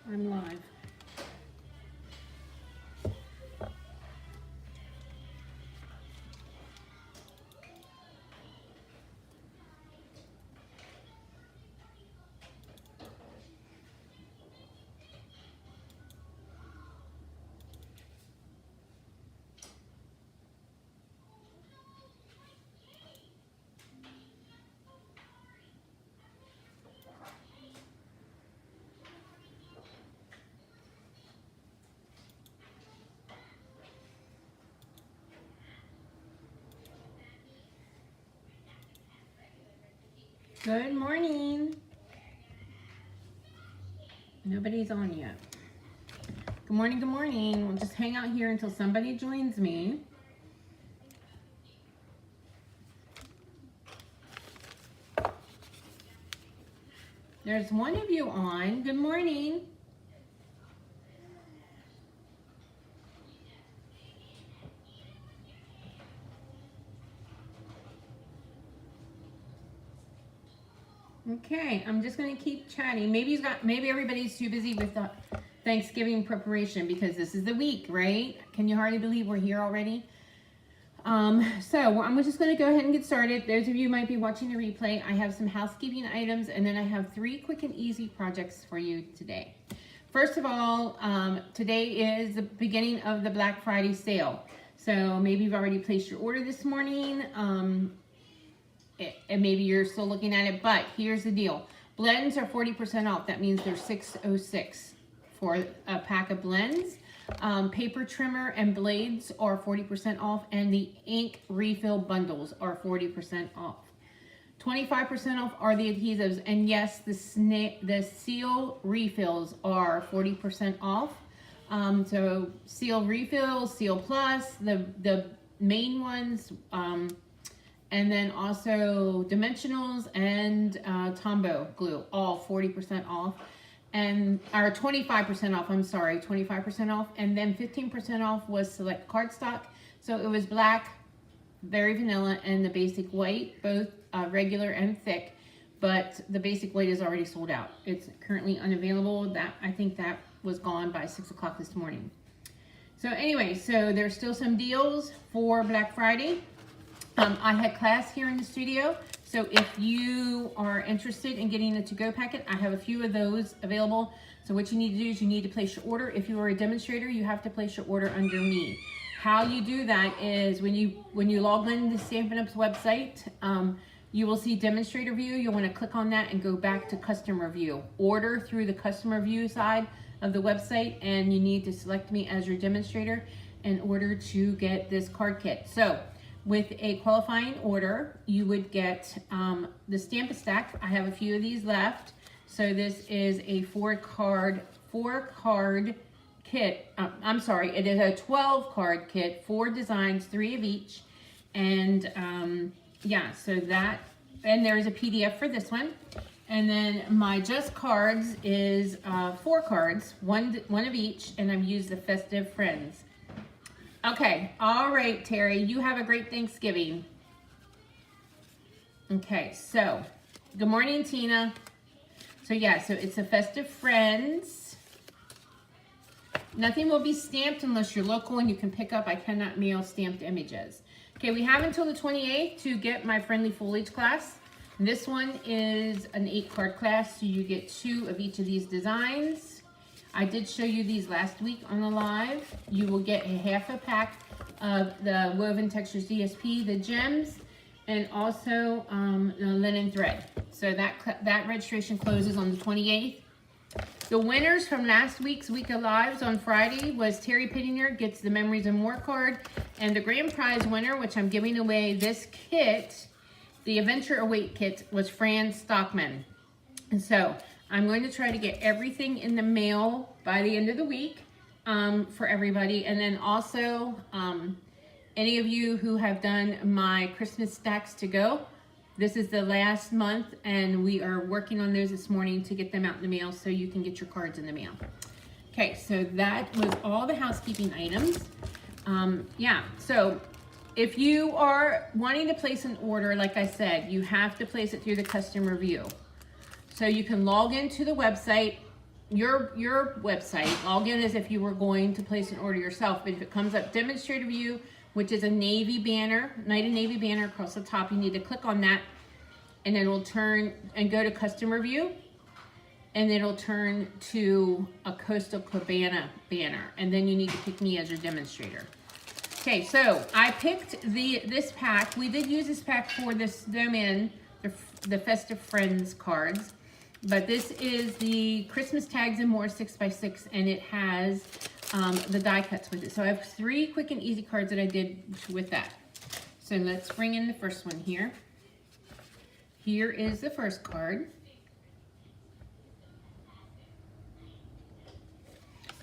I'm live. Good morning. Nobody's on yet. Good morning, good morning. We'll just hang out here until somebody joins me. There's one of you on. Good morning. Okay, I'm just gonna keep chatting. Maybe everybody's too busy with the Thanksgiving preparation because this is the week, right? Can you hardly believe we're here already? So I'm just gonna go ahead and get started. Those of you who might be watching the replay, I have some housekeeping items and then I have 3 quick and easy projects for you today. First of all, today is the beginning of the Black Friday sale. So maybe you've already placed your order this morning. And maybe you're still looking at it, but here's the deal. Blends are 40% off. That means they're $6.06 for a pack of blends. Paper trimmer and blades are 40% off, and the ink refill bundles are 40% off. 25% off are the adhesives, and yes, the seal refills are 40% off. So seal refills, seal plus, the main ones, and then also dimensionals and Tombow glue, all 40% off, and or 25% off. I'm sorry, 25% off, and then 15% off was select cardstock. So it was black, very vanilla, and the basic white, both regular and thick. But the basic white is already sold out. It's currently unavailable. I think that was gone by 6 o'clock this morning. So anyway, so there's still some deals for Black Friday. I had class here in the studio, so if you are interested in getting a to-go packet, I have a few of those available. So what you need to do is you need to place your order. If you are a demonstrator, you have to place your order under me. How you do that is when you log in to Stampin' Up's website, you will see demonstrator view. You'll want to click on that and go back to customer view. Order through the customer view side of the website, and you need to select me as your demonstrator in order to get this card kit. So with a qualifying order, you would get the Stamp-A-Stack. I have a few of these left. So this is a 4-card kit. I'm sorry, it is a 12-card kit, 4 designs, 3 of each. And yeah, so that, and there is a PDF for this one. And then my Just Cards is 4 cards, one of each, and I've used the Festive Friends. Okay, all right, Terry, you have a great Thanksgiving. Okay, so good morning, Tina. So yeah, so it's a Festive Friends. Nothing will be stamped unless you're local and you can pick up. I cannot mail stamped images. Okay, we have until the 28th to get my Friendly Foliage class. This one is an 8-card class, so you get 2 of each of these designs. I did show you these last week on the live. You will get a half a pack of the Woven Textures DSP, the gems, and also the linen thread. So that registration closes on the 28th. The winners from last week's Week of Lives on Friday was Terry Pittinger, gets the Memories and More card, and the grand prize winner, which I'm giving away this kit, the Adventure Await kit, was Fran Stockman. And so I'm going to try to get everything in the mail by the end of the week for everybody. And then also, any of you who have done my Christmas stacks to go, this is the last month and we are working on those this morning to get them out in the mail so you can get your cards in the mail. Okay, so that was all the housekeeping items. Yeah, so if you are wanting to place an order, like I said, you have to place it through the customer view. So you can log into the website your website, log in as if you were going to place an order yourself. But if it comes up demonstrator view, which is a navy banner, Night of Navy banner across the top, you need to click on that, and it'll turn and go to customer view, and it'll turn to a Coastal Cabana banner, and then you need to pick me as your demonstrator. Okay, so I picked this pack. We did use this pack for the snowman, the Festive Friends cards, but this is the Christmas Tags and More 6x6, and it has the die cuts with it. So I have 3 quick and easy cards that I did with that. So let's bring in the first one here. Here is the first card.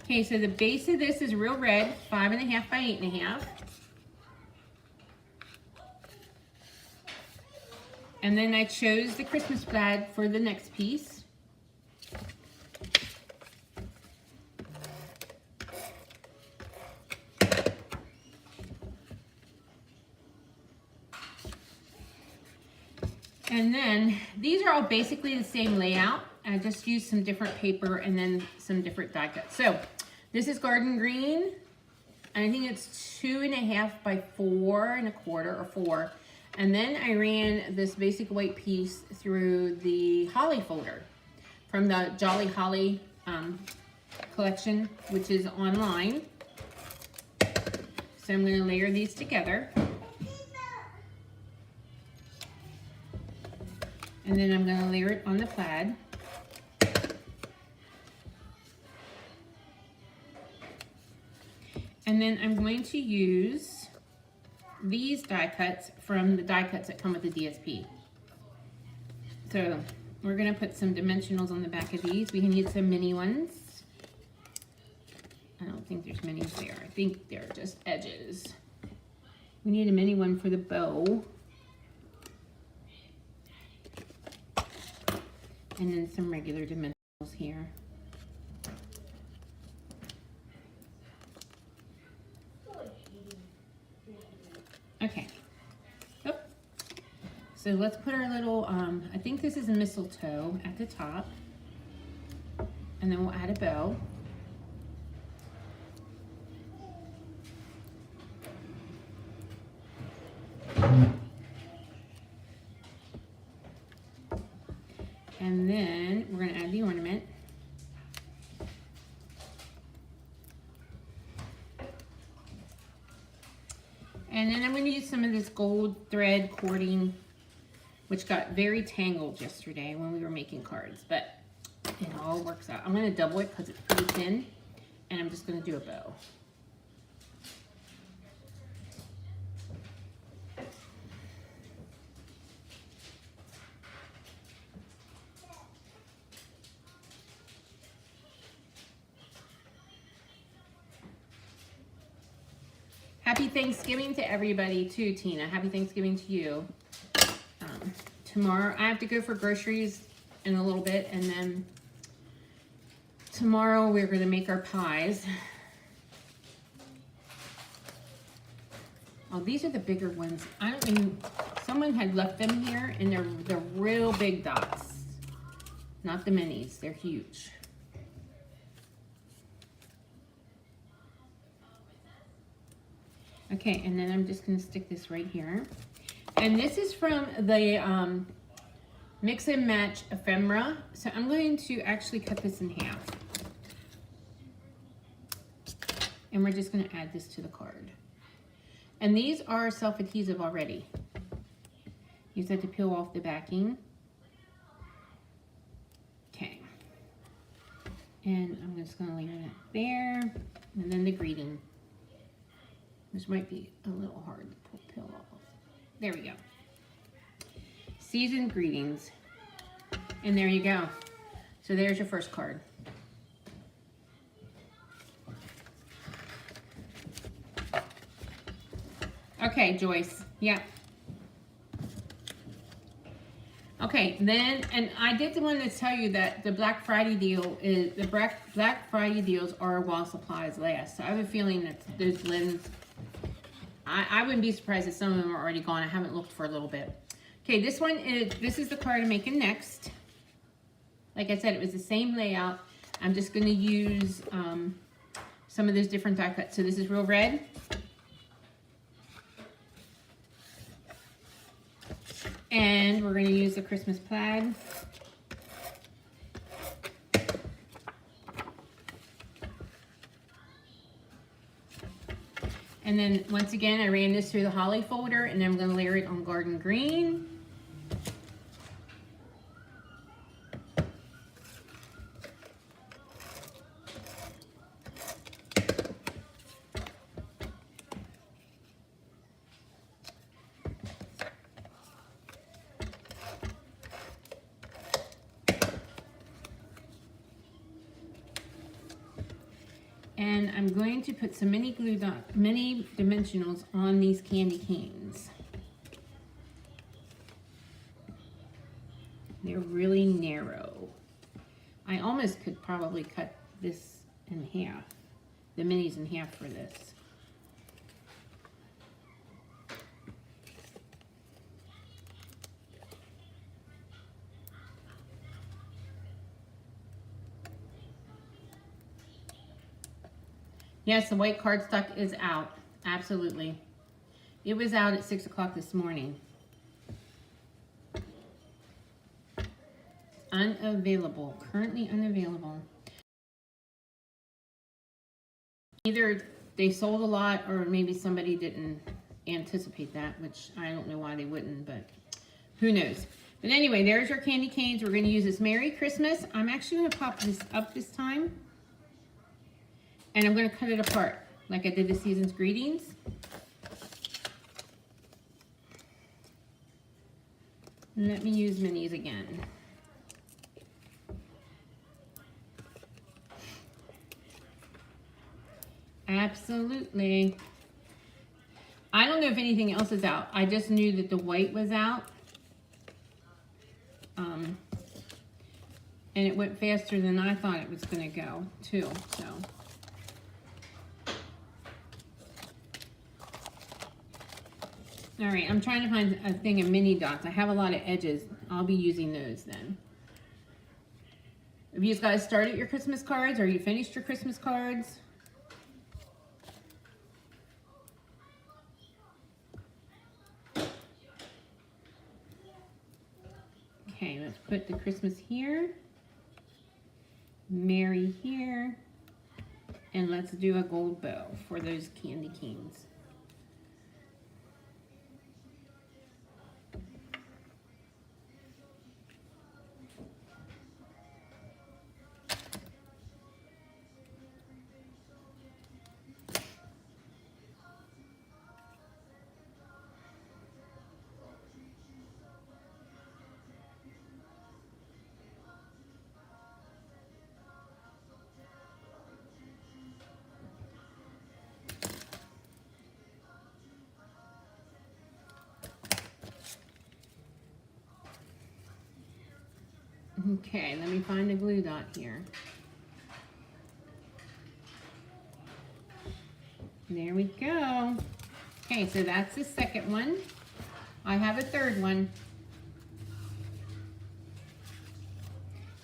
Okay, so the base of this is real red, 5.5 by 8.5. And then I chose the Christmas plaid for the next piece. And then these are all basically the same layout. I just used some different paper and then some different die cuts. So this is Garden Green. I think it's 2.5 by 4.25 or 4. And then I ran this basic white piece through the Holly folder from the Jolly Holly collection, which is online. So I'm going to layer these together. And then I'm going to layer it on the plaid. And then I'm going to use these die cuts from the die cuts that come with the DSP. So we're going to put some dimensionals on the back of these. We can use some mini ones. I don't think there's minis there. I think they're just edges. We need a mini one for the bow. And then some regular dimensionals here. Okay. Oh. So let's put our little, I think this is a mistletoe at the top. And then we'll add a bow. And then we're going to add the ornament. And then I'm going to use some of this gold thread cording, which got very tangled yesterday when we were making cards, but it all works out. I'm going to double it because it's pretty thin, and I'm just going to do a bow. Happy Thanksgiving to everybody too, Tina. Happy Thanksgiving to you. Tomorrow, I have to go for groceries in a little bit, and then tomorrow we're going to make our pies. Oh, these are the bigger ones. I don't mean, someone had left them here, and they're the real big dots. Not the minis. They're huge. Okay, and then I'm just going to stick this right here. And this is from the Mix and Match ephemera. So I'm going to actually cut this in half. And we're just going to add this to the card. And these are self-adhesive already. You just have to peel off the backing. Okay. And I'm just going to layer that there. And then the greeting. This might be a little hard to peel off. There we go. Seasoned greetings. And there you go. So there's your first card. Okay, Joyce. Yeah. Okay, then, and I did want to tell you that the Black Friday deal is, the Black Friday deals are while supplies last. So I have a feeling that those lens, I wouldn't be surprised if some of them are already gone. I haven't looked for a little bit. Okay, this is the card I'm making next. Like I said, it was the same layout. I'm just going to use some of those different die cuts. So this is Real Red. And we're going to use the Christmas Plaid. And then once again, I ran this through the Holly folder, and then I'm going to layer it on Garden Green. And I'm going to put some mini dimensionals on these candy canes. They're really narrow. I almost could probably cut this in half, the minis in half for this. Yes, the white cardstock is out. Absolutely. It was out at 6 o'clock this morning. Unavailable. Currently unavailable. Either they sold a lot or maybe somebody didn't anticipate that, which I don't know why they wouldn't, but who knows. But anyway, there's your candy canes. We're going to use this Merry Christmas. I'm actually going to pop this up this time. And I'm going to cut it apart like I did the Season's Greetings. And let me use minis again. Absolutely. I don't know if anything else is out. I just knew that the white was out. And it went faster than I thought it was going to go, too. So. All right, I'm trying to find a thing of mini dots. I have a lot of edges. I'll be using those then. Have you guys started your Christmas cards, or you finished your Christmas cards? Okay, let's put the Christmas here, Merry here, and let's do a gold bow for those candy canes. Okay, let me find the glue dot here. There we go. Okay, so that's the second one. I have a third one.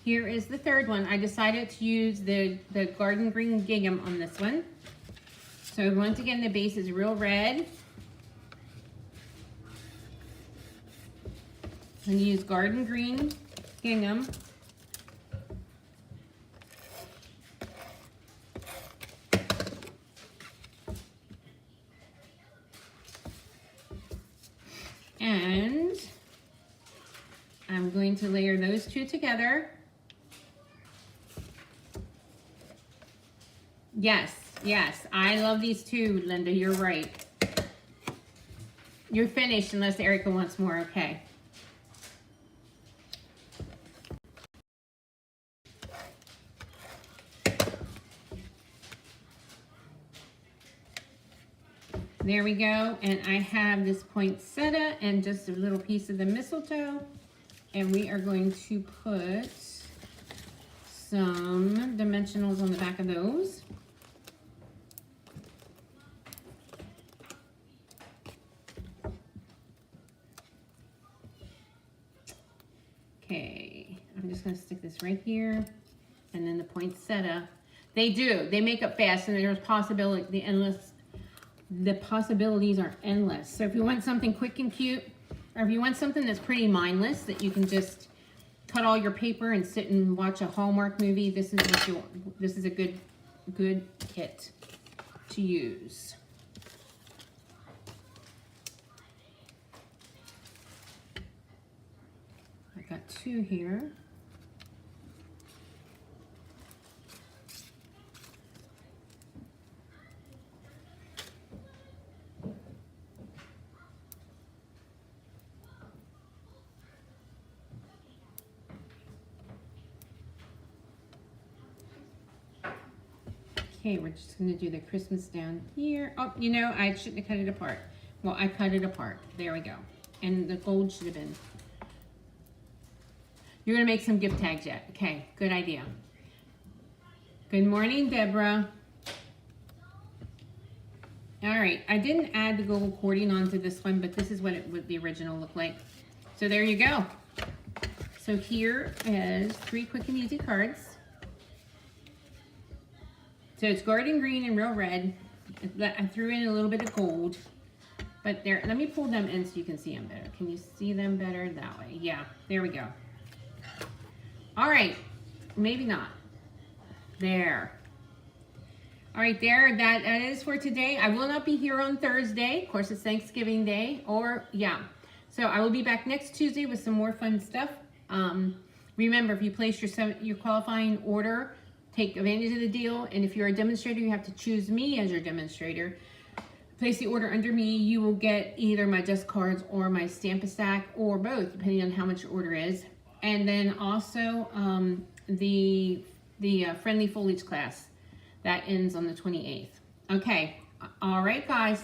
Here is the third one. I decided to use the Garden Green Gingham on this one. So once again, the base is Real Red. I'm going to use Garden Green Gingham. And I'm going to layer those two together. Yes, yes, I love these too, Linda, you're right. You're finished unless Erica wants more, okay. There we go, and I have this poinsettia and just a little piece of the mistletoe, and we are going to put some dimensionals on the back of those. Okay, I'm just going to stick this right here, and then the poinsettia. They do. They make up fast, and there's possibility, the possibilities are endless. So if you want something quick and cute, or if you want something that's pretty mindless, that you can just cut all your paper and sit and watch a Hallmark movie, this is what you want. This is a good kit to use. I got 2 here. Okay, we're just going to do the Christmas down here. Oh, you know, I shouldn't have cut it apart. Well, I cut it apart. There we go. And the gold should have been. You're going to make some gift tags yet. Okay, good idea. Good morning, Deborah. All right, I didn't add the gold cording onto this one, but this is what it would the original look like. So there you go. So here is 3 quick and easy cards. So it's garden green and real red. I threw in a little bit of gold, but there, let me pull them in so you can see them better. Can you see them better that way? Yeah, there we go. All right, maybe not. There. All right, there, that is for today. I will not be here on Thursday. Of course, it's Thanksgiving Day, So I will be back next Tuesday with some more fun stuff. Remember, if you place your qualifying order, take advantage of the deal, and if you're a demonstrator, you have to choose me as your demonstrator. Place the order under me, you will get either my Just Cards or my Stamp-A-Stack, or both, depending on how much your order is. And then also the Friendly Foliage class, that ends on the 28th. Okay, all right, guys.